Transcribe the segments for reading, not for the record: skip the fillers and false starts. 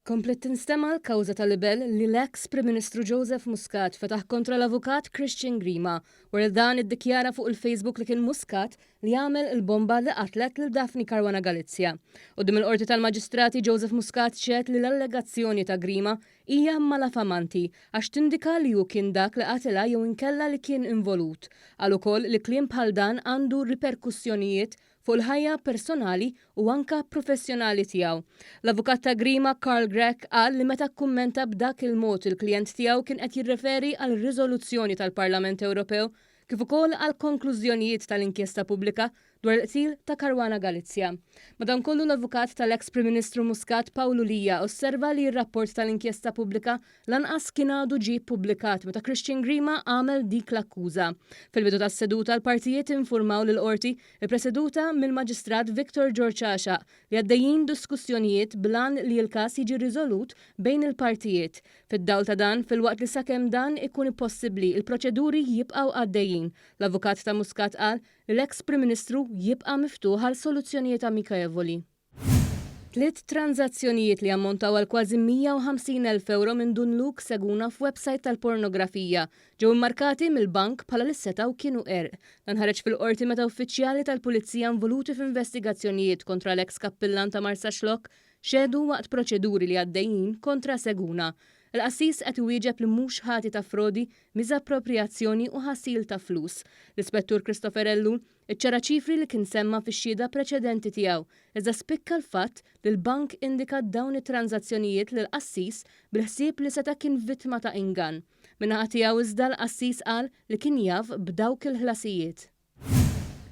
Komplet tinstema l-kawża tal-libel li l-eks Prim Ministru Joseph Muscat fetaħ kontra l-avukat Christian Grima wara dan iddikjara fuq il-Facebook li kien Muscat li għamel il-bomba li qatlet lil Daphne Caruana Galizia. Quddiem il-qorti tal-Maġistrati Joseph Muscat ċed li l-allegazzjoni ta' Grima hija malafamanti għax tindika li hu kien dak li qatilha jew inkella li kien involut. Qal ukoll li kliem bħal dan għandu riperkussjonijiet fuq il-ħajja personali u anka professjonali tiegħu. L-avukat ta' Grima Carl Gregg qal li meta kkummenta b'dak il-mod il-klijent tiegħu kien qed jirreferi għal riżoluzzjoni tal-Parlament Ewropew kif ukoll għal konklużjonijiet tal-inkjesta pubblika dwar il-qtil ta' Caruana Galizia. Madankollu l-avukat tal-eks Prim Ministru Muscat Paolo Lija osserva li r-rapport tal-inkjesta pubblika lanqas kien għadu ġie ppubblikat meta Christian Grima għamel dik l-akkuża. Fil-bidu tas-seduta l-partijiet infurmaw lil qorti ippreseduta mill-Maġistrat Victor George Għaxaq li għaddejjin diskussjonijiet blan li l-każ jiġi riżolut bejn il-partijiet. Fid-dawl ta' dan, fil-waqt li sakemm dan ikun possibbli il-proċeduri jibqgħu għaddejjin. L-avukat ta' Muscat qal l-eks Prim Ministru jibqa' miftuħ għal soluzzjonijiet amikevoli. 3 tranzazzjonijiet li ammontaw għal kważi 150,000 euro minn Dunluk Seguna f'website tal-pornografija ġew immarkati mill-bank bħala li setaw kienu erq. Dan ħareġ fil-qorti meta uffiċjali tal-Pulizija involuti f'investigazzjonijiet kontra l-eks kappillan ta' Marsa Xlok xedu waqt proċeduri li għaddejjin kontra Seguna. Il-qassis qed iwieġeb li mhux ħati ta' frodi, miżappropriazzjoni u ħassil ta' flus. L-Ispettur Christopher Ellu iċċara ċifri li kien semma fix-xhieda preċedenti tiegħu, iżda spikka l-fatt li l-bank indika dawn it-tranzazzjonijiet lil qassis bil-ħsieb li seta' kien vittma ta' ingann. Min-naħa tiegħu iżda l-qassis qal li kien jaf b'dawk il-ħlasijiet.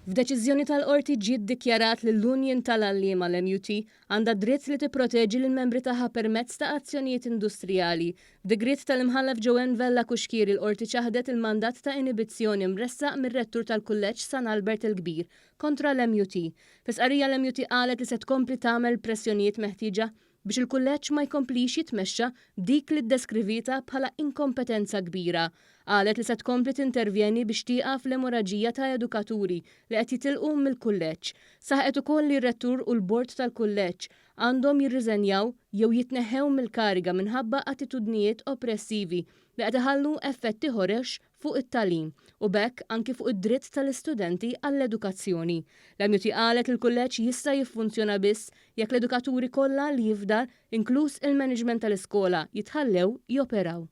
F'deċiżjoni tal-qorti ġiet ddikjarat li l-Union tal-Għalliema l-MUT għandha dritt li tipproteġi lill-membri tagħha permezz ta' azzjonijiet industrijali. F'degriet tal-imħallef Joanne Vella Kuxkiri l-qorti ċaħdet il-mandat ta' inibizzjoni mressaq mir-rettur tal-Kulleġġ San Albert il-Kbir kontra l-MUT. Fis-qarrija l-MUT qalet li se tkompli tagħmel pressjonijiet meħtieġa biex il-kulleġġ ma jkomplix jitmexxa dik li ddeskrivita bħala inkompetenza kbira. Qalet li se tkompli tintervjeni biex tieqaf l-emorraġija ta' edukaturi li qed jitilqu mill-kulleġġ. Saħqet ukoll li r-rettur u l-bord tal-kulleġġ għandhom jirriżenjaw jew jitneħħew mill-kariga minħabba attitudnijiet oppressivi li qed iħallu effetti ħorex fuq it-tagħlim u bekk anki fuq id-dritt tal-istudenti għall-edukazzjoni. L-MUT qalet il-kulleġġ jista' jiffunzjona biss jekk l-edukaturi kollha li jifdal inkluż il-management tal-iskola jitħallew joperaw.